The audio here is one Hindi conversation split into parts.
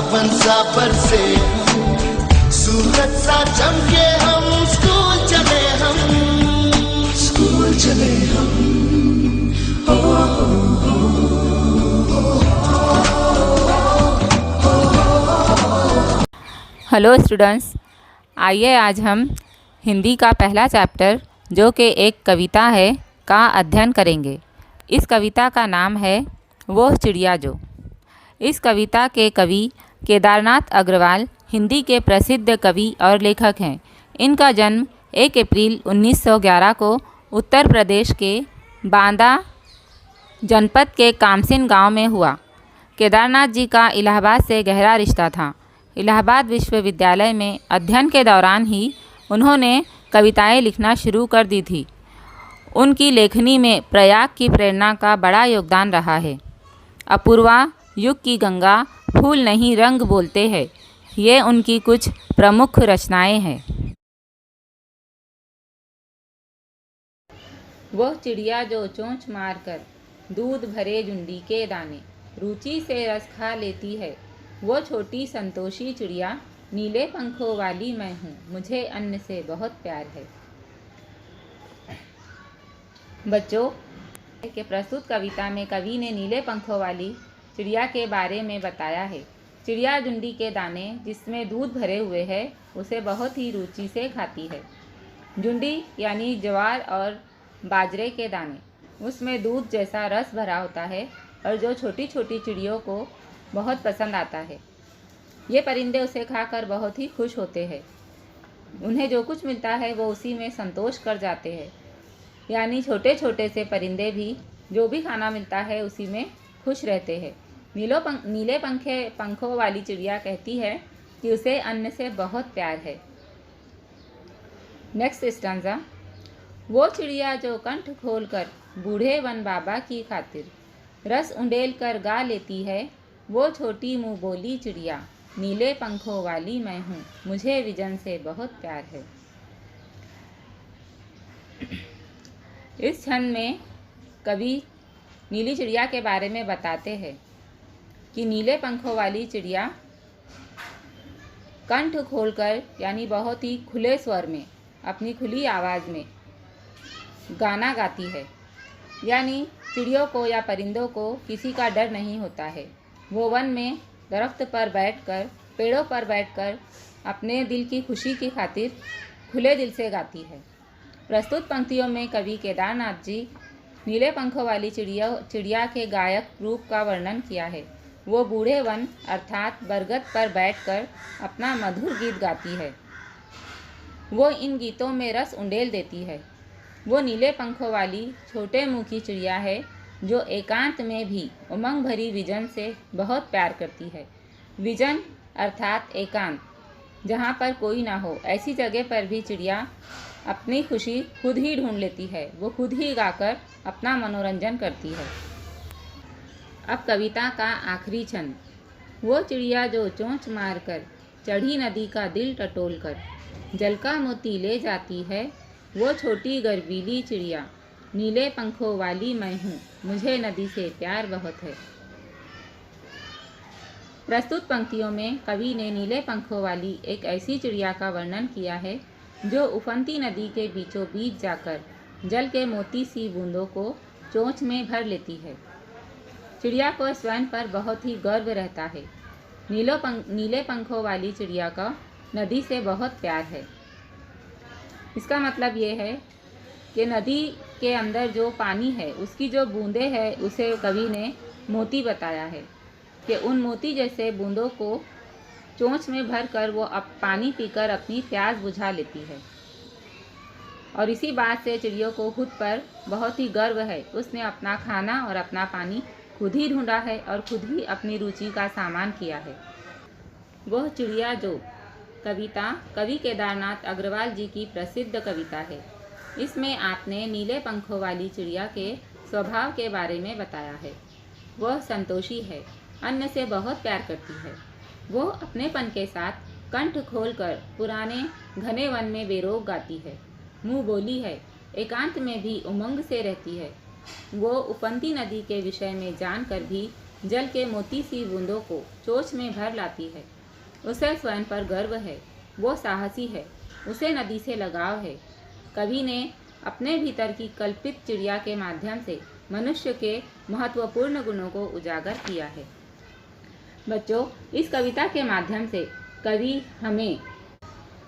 सावन सा बरसे सूरज सा चमके हम स्कूल चले हम हेलो स्टूडेंट्स, आइए आज हम हिंदी का पहला चैप्टर जो कि एक कविता है का अध्ययन करेंगे। इस कविता का नाम है वो चिड़िया जो। इस कविता के कवि केदारनाथ अग्रवाल हिंदी के प्रसिद्ध कवि और लेखक हैं। इनका जन्म 1 अप्रैल 1911 को उत्तर प्रदेश के बांदा जनपद के कामसिन गांव में हुआ। केदारनाथ जी का इलाहाबाद से गहरा रिश्ता था। इलाहाबाद विश्वविद्यालय में अध्ययन के दौरान ही उन्होंने कविताएं लिखना शुरू कर दी थी। उनकी लेखनी में प्रयाग की प्रेरणा का बड़ा योगदान रहा है। अपूर्वा, युग की गंगा, फूल नहीं रंग बोलते हैं, ये उनकी कुछ प्रमुख रचनाएं हैं। वह चिड़िया जो चोंच मारकर दूध भरे जुंडी के दाने रुचि से रस खा लेती है, वो छोटी संतोषी चिड़िया, नीले पंखों वाली मैं हूँ, मुझे अन्न से बहुत प्यार है। बच्चों के प्रस्तुत कविता में कवि ने नीले पंखों वाली चिड़िया के बारे में बताया है। चिड़िया जुंडी के दाने जिसमें दूध भरे हुए हैं उसे बहुत ही रुचि से खाती है। जुंडी यानी ज्वार और बाजरे के दाने, उसमें दूध जैसा रस भरा होता है और जो छोटी छोटी चिड़ियों को बहुत पसंद आता है। ये परिंदे उसे खाकर बहुत ही खुश होते हैं। उन्हें जो कुछ मिलता है वो उसी में संतोष कर जाते हैं। यानी छोटे छोटे से परिंदे भी जो भी खाना मिलता है उसी में खुश रहते हैं। नीले पंखों वाली चिड़िया कहती है कि उसे अन्न से बहुत प्यार है। Next stanza. वो चिड़िया जो कंठ खोलकर बूढ़े वन बाबा की खातिर रस उंडेल कर गा लेती है, वो छोटी मुँह बोली चिड़िया, नीले पंखों वाली मैं हूँ, मुझे विजन से बहुत प्यार है। इस क्षण में कवि नीली चिड़िया के बारे में बताते हैं कि नीले पंखों वाली चिड़िया कंठ खोलकर यानी बहुत ही खुले स्वर में अपनी खुली आवाज़ में गाना गाती है। यानी चिड़ियों को या परिंदों को किसी का डर नहीं होता है। वो वन में दरख्त पर बैठकर, पेड़ों पर बैठकर अपने दिल की खुशी की खातिर खुले दिल से गाती है। प्रस्तुत पंक्तियों में कवि केदारनाथ जी नीले पंखों वाली चिड़िया के गायक रूप का वर्णन किया है। वो बूढ़े वन अर्थात बरगद पर बैठकर अपना मधुर गीत गाती है। वो इन गीतों में रस उंडेल देती है। वो नीले पंखों वाली छोटे मुँह की चिड़िया है जो एकांत में भी उमंग भरी विजन से बहुत प्यार करती है। विजन अर्थात एकांत, जहाँ पर कोई ना हो, ऐसी जगह पर भी चिड़िया अपनी खुशी खुद ही ढूंढ लेती है। वो खुद ही गाकर अपना मनोरंजन करती है। अब कविता का आखिरी छंद। वो चिड़िया जो चोंच मारकर चढ़ी नदी का दिल टटोल कर जल का मोती ले जाती है, वो छोटी गर्वीली चिड़िया, नीले पंखों वाली मैं हूँ, मुझे नदी से प्यार बहुत है। प्रस्तुत पंक्तियों में कवि ने नीले पंखों वाली एक ऐसी चिड़िया का वर्णन किया है जो उफनती नदी के बीचों बीच जाकर जल के मोती सी बूंदों को चोंच में भर लेती है। चिड़िया को स्वयं पर बहुत ही गर्व रहता है। नीले पंखों वाली चिड़िया का नदी से बहुत प्यार है। इसका मतलब ये है कि नदी के अंदर जो पानी है उसकी जो बूंदें हैं उसे कवि ने मोती बताया है कि उन मोती जैसे बूंदों को चोंच में भरकर वो अब पानी पीकर अपनी प्यास बुझा लेती है। और इसी बात से चिड़ियों को खुद पर बहुत ही गर्व है। उसने अपना खाना और अपना पानी खुद ही ढूंढा है और खुद ही अपनी रुचि का सामान किया है। वह चिड़िया जो कविता कवि केदारनाथ अग्रवाल जी की प्रसिद्ध कविता है। इसमें आपने नीले पंखों वाली चिड़िया के स्वभाव के बारे में बताया है। वह संतोषी है, अन्न से बहुत प्यार करती है। वो अपनेपन के साथ कंठ खोलकर पुराने घने वन में बेरोक गाती है। मुँह बोली है, एकांत में भी उमंग से रहती है। वो उफनती नदी के विषय में जानकर भी जल के मोती सी बूंदों को चोंच में भर लाती है। उसे स्वयं पर गर्व है, वो साहसी है, उसे नदी से लगाव है। कवि ने अपने भीतर की कल्पित चिड़िया के माध्यम से मनुष्य के महत्वपूर्ण गुणों को उजागर किया है। बच्चों, इस कविता के माध्यम से कवि हमें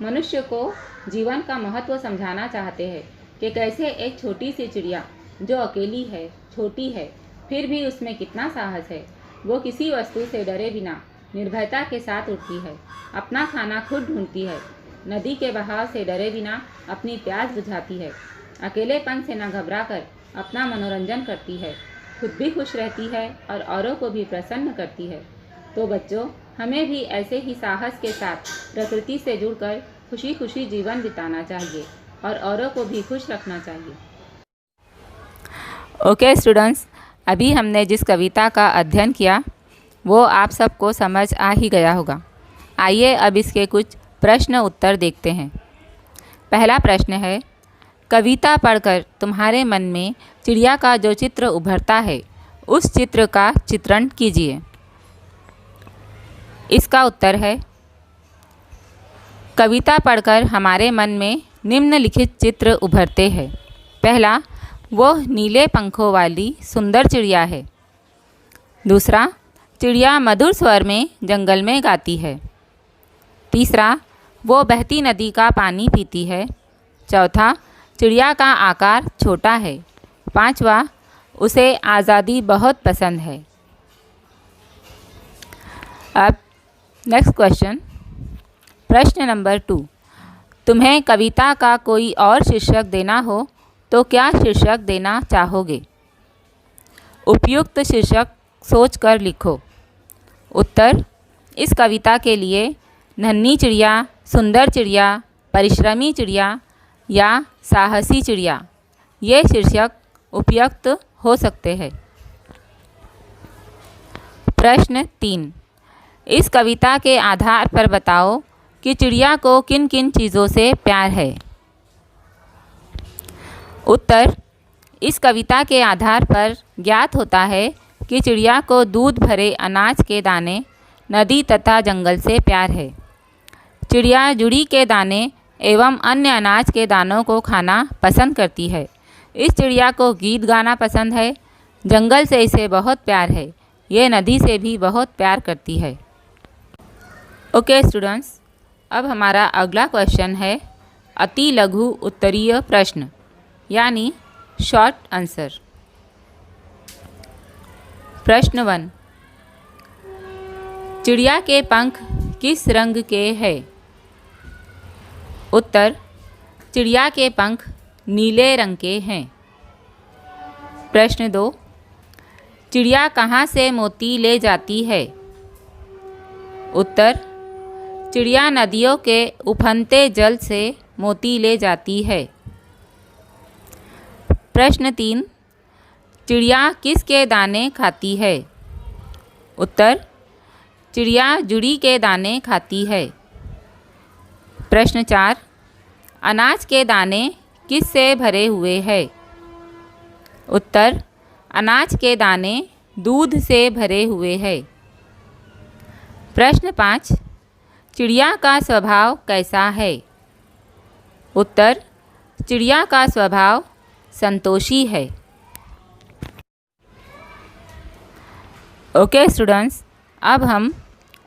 मनुष्य को जीवन का महत्व समझाना चाहते हैं कि कैसे एक छोटी सी चिड़िया जो अकेली है, छोटी है, फिर भी उसमें कितना साहस है। वो किसी वस्तु से डरे बिना निर्भयता के साथ उड़ती है, अपना खाना खुद ढूंढती है, नदी के बहाव से डरे बिना अपनी प्यास बुझाती है, अकेलेपन से न घबराकर अपना मनोरंजन करती है, खुद भी खुश रहती है और औरों को भी प्रसन्न करती है। तो बच्चों, हमें भी ऐसे ही साहस के साथ प्रकृति से जुड़कर खुशी खुशी जीवन बिताना चाहिए और औरों को भी खुश रखना चाहिए। ओके स्टूडेंट्स, अभी हमने जिस कविता का अध्ययन किया वो आप सबको समझ आ ही गया होगा। आइए अब इसके कुछ प्रश्न उत्तर देखते हैं। पहला प्रश्न है, कविता पढ़कर तुम्हारे मन में चिड़िया का जो चित्र उभरता है उस चित्र का चित्रण कीजिए। इसका उत्तर है, कविता पढ़कर हमारे मन में निम्नलिखित चित्र उभरते हैं। पहला, वो नीले पंखों वाली सुंदर चिड़िया है। दूसरा, चिड़िया मधुर स्वर में जंगल में गाती है। तीसरा, वो बहती नदी का पानी पीती है। चौथा, चिड़िया का आकार छोटा है। पांचवा, उसे आज़ादी बहुत पसंद है। अब नेक्स्ट क्वेश्चन, प्रश्न नंबर 2, तुम्हें कविता का कोई और शीर्षक देना हो तो क्या शीर्षक देना चाहोगे? उपयुक्त शीर्षक सोचकर लिखो। उत्तर, इस कविता के लिए नन्ही चिड़िया, सुंदर चिड़िया, परिश्रमी चिड़िया या साहसी चिड़िया, ये शीर्षक उपयुक्त हो सकते हैं। प्रश्न 3, इस कविता के आधार पर बताओ कि चिड़िया को किन किन चीज़ों से प्यार है। उत्तर, इस कविता के आधार पर ज्ञात होता है कि चिड़िया को दूध भरे अनाज के दाने, नदी तथा जंगल से प्यार है। चिड़िया जुड़ी के दाने एवं अन्य अनाज के दानों को खाना पसंद करती है। इस चिड़िया को गीत गाना पसंद है। जंगल से इसे बहुत प्यार है। ये नदी से भी बहुत प्यार करती है। ओके स्टूडेंट्स, अब हमारा अगला क्वेश्चन है अति लघु उत्तरीय प्रश्न यानी शॉर्ट आंसर। प्रश्न 1, चिड़िया के पंख किस रंग के हैं? उत्तर, चिड़िया के पंख नीले रंग के हैं। प्रश्न 2, चिड़िया कहाँ से मोती ले जाती है? उत्तर, चिड़िया नदियों के उफनते जल से मोती ले जाती है। प्रश्न 3, चिड़िया किसके दाने खाती है? उत्तर, चिड़िया जुड़ी के दाने खाती है। प्रश्न 4, अनाज के दाने किससे भरे हुए हैं? उत्तर, अनाज के दाने दूध से भरे हुए हैं। प्रश्न 5, चिड़िया का स्वभाव कैसा है? उत्तर, चिड़िया का स्वभाव संतोषी है। ओके स्टूडेंट्स, अब हम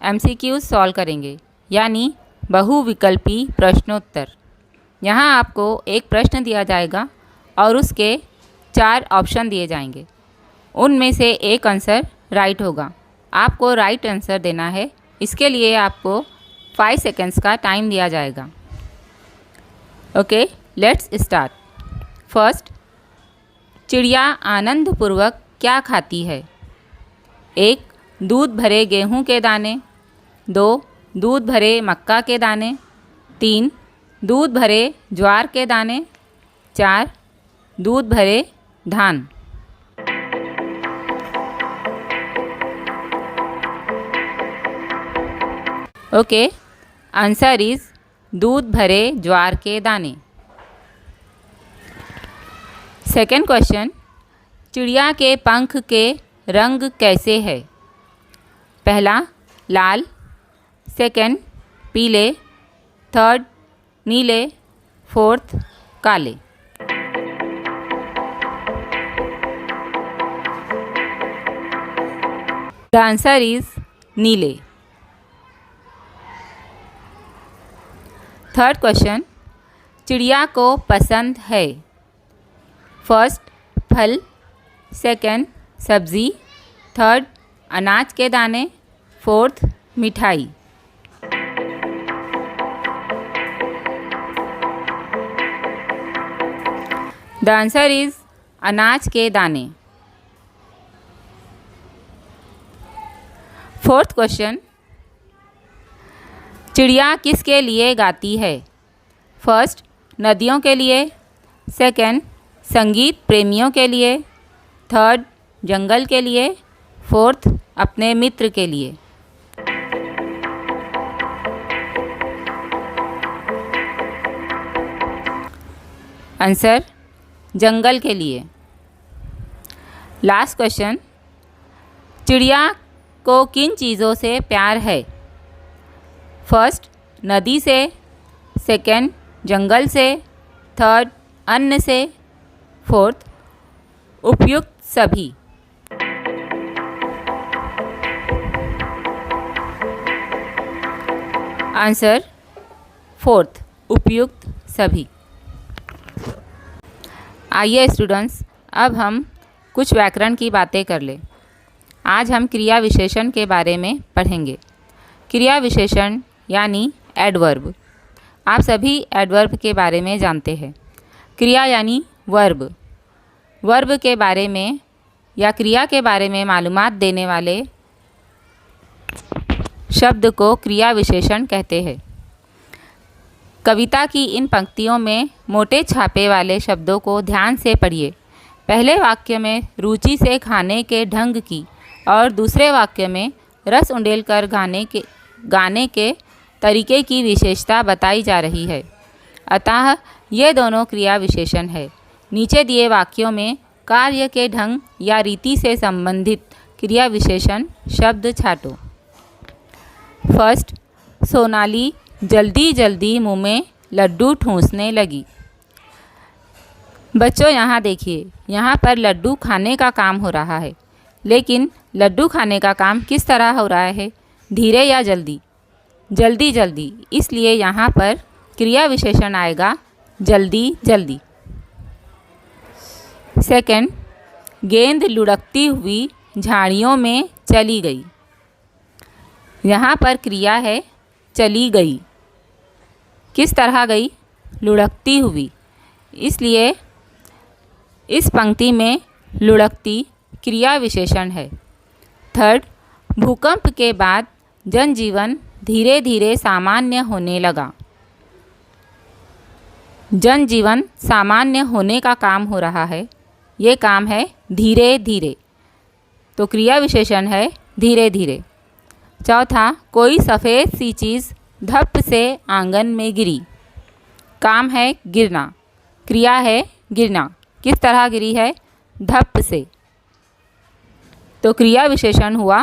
MCQ सॉल्व करेंगे यानी बहुविकल्पी प्रश्नोत्तर। यहाँ आपको एक प्रश्न दिया जाएगा और उसके 4 ऑप्शन दिए जाएंगे। उनमें से एक आंसर राइट होगा। आपको राइट आंसर देना है। इसके लिए आपको 5 सेकेंड्स का टाइम दिया जाएगा। Okay, let's start. फर्स्ट, चिड़िया आनंदपूर्वक क्या खाती है? 1, दूध भरे गेहूं के दाने। 2, दूध भरे मक्का के दाने। 3, दूध भरे ज्वार के दाने। 4, दूध भरे धान। ओके, आंसर इज दूध भरे ज्वार के दाने। सेकेंड क्वेश्चन, चिड़िया के पंख के रंग कैसे है? पहला लाल, सेकंड पीले, थर्ड नीले, फोर्थ काले। द आंसर इज नीले। थर्ड क्वेश्चन, चिड़िया को पसंद है फर्स्ट फल, सेकंड सब्जी, थर्ड अनाज के दाने, फोर्थ मिठाई। द आंसर इज अनाज के दाने। फोर्थ क्वेश्चन, चिड़िया किसके लिए गाती है फर्स्ट नदियों के लिए, सेकंड संगीत प्रेमियों के लिए, थर्ड जंगल के लिए, फोर्थ अपने मित्र के लिए। आंसर जंगल के लिए। लास्ट क्वेश्चन, चिड़िया को किन चीज़ों से प्यार है फर्स्ट नदी से, सेकंड जंगल से, थर्ड अन्न से, फोर्थ उपयुक्त सभी। आंसर फोर्थ उपयुक्त सभी। आइए स्टूडेंट्स, अब हम कुछ व्याकरण की बातें कर लें। आज हम क्रिया विशेषण के बारे में पढ़ेंगे। क्रिया विशेषण यानी एडवर्ब। आप सभी एडवर्ब के बारे में जानते हैं। क्रिया यानी वर्ब। वर्ब के बारे में या क्रिया के बारे में मालूमात देने वाले शब्द को क्रिया विशेषण कहते हैं। कविता की इन पंक्तियों में मोटे छापे वाले शब्दों को ध्यान से पढ़िए। पहले वाक्य में रुचि से खाने के ढंग की और दूसरे वाक्य में रस उंडेल कर गाने के तरीके की विशेषता बताई जा रही है। अतः ये दोनों क्रिया विशेषण है। नीचे दिए वाक्यों में कार्य के ढंग या रीति से संबंधित क्रिया विशेषण शब्द छाटो। फर्स्ट, सोनाली जल्दी जल्दी मुंह में लड्डू ठूंसने लगी। बच्चों यहाँ देखिए, यहाँ पर लड्डू खाने का काम हो रहा है, लेकिन लड्डू खाने का काम किस तरह हो रहा है, धीरे या जल्दी? जल्दी जल्दी, इसलिए यहाँ पर क्रिया विशेषण आएगा जल्दी जल्दी। सेकंड, गेंद लुढ़कती हुई झाड़ियों में चली गई। यहाँ पर क्रिया है चली गई। किस तरह गई? लुढ़कती हुई, इसलिए इस पंक्ति में लुढ़कती क्रिया विशेषण है। थर्ड, भूकंप के बाद जनजीवन धीरे धीरे सामान्य होने लगा। जनजीवन सामान्य होने का काम हो रहा है, ये काम है धीरे धीरे, तो क्रिया विशेषण है धीरे धीरे। चौथा, कोई सफ़ेद सी चीज़ धप से आंगन में गिरी। काम है गिरना, क्रिया है गिरना। किस तरह गिरी है? धप से, तो क्रिया विशेषण हुआ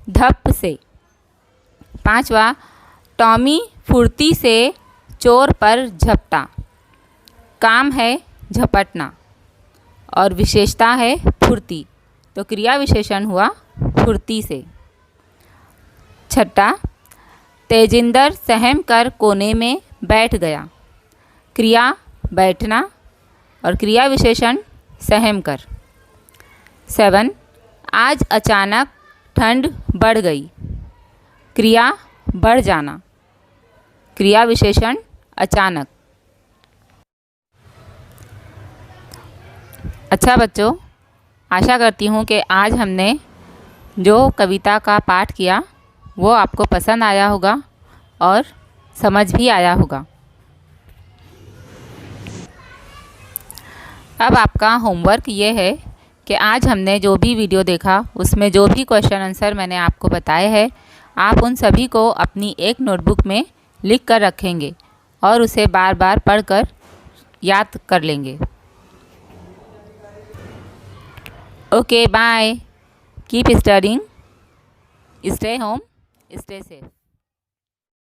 धप से। पांचवा, टॉमी फुर्ती से चोर पर झपटा। काम है झपटना और विशेषता है फुर्ती, तो क्रिया विशेषण हुआ फुर्ती से। छठा, तेजिंदर सहम कर कोने में बैठ गया। क्रिया बैठना और क्रिया विशेषण सहम कर। 7, आज अचानक ठंड बढ़ गई। क्रिया बढ़ जाना, क्रिया विशेषण अचानक। अच्छा बच्चों, आशा करती हूँ कि आज हमने जो कविता का पाठ किया वो आपको पसंद आया होगा और समझ भी आया होगा। अब आपका होमवर्क ये है कि आज हमने जो भी वीडियो देखा उसमें जो भी क्वेश्चन आंसर मैंने आपको बताए हैं, आप उन सभी को अपनी एक नोटबुक में लिख कर रखेंगे और उसे बार बार पढ़कर याद कर लेंगे। Okay, bye, keep studying. Stay home, stay safe.